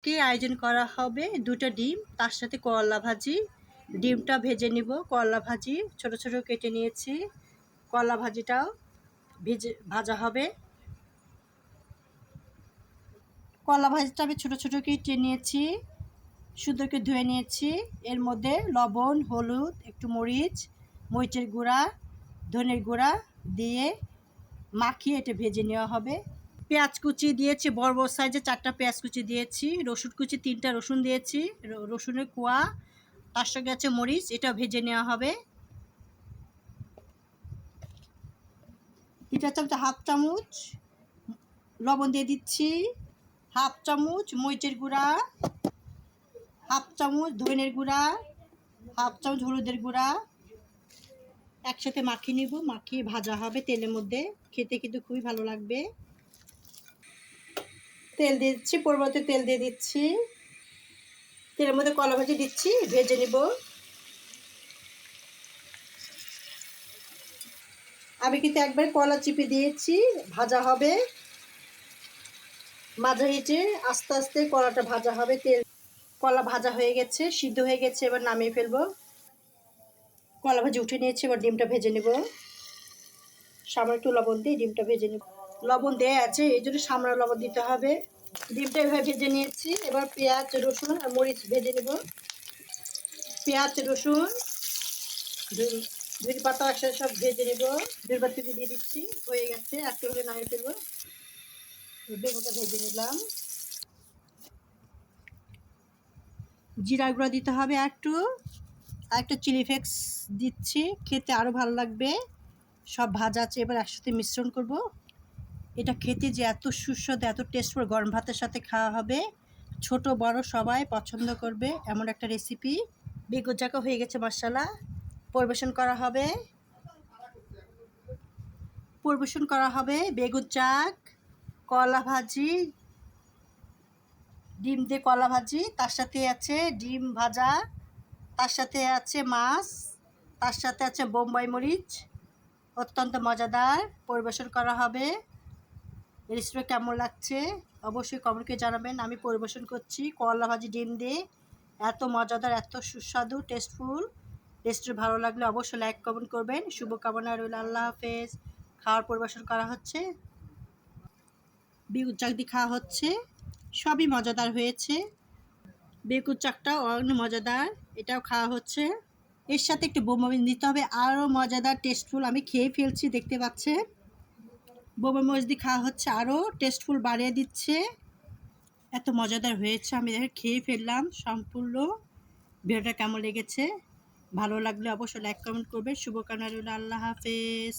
কে আয়োজন করা হবে দুটো ডিম, তার সাথে করলা ভাজি। ডিমটা ভেজে নিব, করলা ভাজি ছোট ছোট কেটে নিয়েছি, করলা ভাজিটাও ভাজা হবে। করলা ভাজিটা আমি ছোট ছোট কেটে নিয়েছি, সুন্দর করে ধুয়ে নিয়েছি। এর মধ্যে লবণ, হলুদ, একটু মরিচের গুঁড়া, ধনের গুঁড়া দিয়ে মাখিয়ে এটা ভেজে নেওয়া হবে। পেঁয়াজ কুচি দিয়েছি, বড় বড় সাইজে 4টা পেঁয়াজ কুচি দিয়েছি, রসুন কুচি 3টা রসুন দিয়েছি, রসুনের কোয়া, তার সঙ্গে আছে মরিচ, এটা ভেজে নেওয়া হবে। এটা চামচ হাফ চামচ লবণ দিয়ে দিচ্ছি, হাফ চামচ মরিচের গুঁড়া, হাফ চামচ ধনের গুঁড়া, হাফ চামচ হলুদের গুঁড়া। একসাথে মাখিয়ে নিব, মাখিয়ে ভাজা হবে তেলের মধ্যে, খেতে কিন্তু খুবই ভালো লাগবে। তেল দিয়ে দিচ্ছি, পরিবর্তে তেল দিয়ে দিচ্ছি, তেলের মধ্যে কলা ভাজি দিচ্ছি, ভেজে নিব। আমি কিন্তু একবার কলা চিপে দিয়েছি, ভাজা হবে মাঝা হিটে, আস্তে আস্তে কলাটা ভাজা হবে। কলা ভাজা হয়ে গেছে, সিদ্ধ হয়ে গেছে, এবার নামিয়ে ফেলবো। কলা ভাজি উঠে নিয়েছি, এবার ডিমটা ভেজে নেব। সামান্য একটু লবণ দিয়ে ডিমটা ভেজে নেব, লবণ দেয়া আছে এই জন্য সামান্য লবণ দিতে হবে। ডিমটা এভাবে ভেজে নিয়েছি, এবার পেঁয়াজ, রসুন আর মরিচ ভেজে নেব। পেঁয়াজ, রসুন, ধনে পাতা একসাথে সব ভেজে নেব। ধনে পাতা দিয়ে দিচ্ছি, হয়ে গেছে, একটু হলে নামিয়ে ফেলবো। বেগুনটা ভেজে নিলাম। জিরা গুঁড়া দিতে হবে একটু, আর একটা চিলি ফ্লেক্স দিচ্ছি, খেতে আরও ভালো লাগবে। সব ভাজা আছে, এবার একসাথে মিশ্রণ করব। এটা খেতে যে এত সুস্বাদু, এত টেস্টফুল, গরম ভাতের সাথে খাওয়া হবে, ছোট বড় সবাই পছন্দ করবে এমন একটা রেসিপি। বেগুন চাকা হয়ে গেছে মশলা, পরিবেশন করা হবে। বেগুন চাক, কলা ভাজি, ডিম দিয়ে কলা ভাজি, তার সাথে আছে ডিম ভাজা, তার সাথে আছে মাছ, তার সাথে আছে বোম্বাই মরিচ। অত্যন্ত মজাদার পরিবেশন করা হবে। রেসিপিটা কেমন লাগছে অবশ্যই কমেন্ট করে জানাবেন। আমি পরিবেশন করছি করলা ভাজি ডিম দিয়ে, এত মজাদার, এত সুস্বাদু, টেস্টফুল। রেসিপি ভালো লাগলে অবশ্যই লাইক কমেন্ট করবেন। শুভকামনা রইল, আল্লাহ হাফেজ। খাওয়ার পরিবেশন করা হচ্ছে, বেগুন চাক দিয়ে খাওয়া হচ্ছে, সবই মজাদার হয়েছে। বেগুন চাকটাও অনেক মজাদার, এটাও খাওয়া হচ্ছে। এর সাথে একটু বোম্বাই মরিচ দিতে হবে, আরও মজাদার টেস্টফুল। আমি খেয়ে ফেলছি, দেখতে পাচ্ছেন। বোম্বাই মরিচ দিয়ে খাওয়া হচ্ছে, আরও টেস্টফুল বাড়িয়ে দিচ্ছে, এত মজাদার হয়েছে। আমি দেখে খেয়ে ফেললাম সম্পূর্ণ। ভিডিওটা কেমন লেগেছে, ভালো লাগলে অবশ্যই লাইক কমেন্ট করবেন। শুভকামনা রইল, আল্লাহ হাফেজ।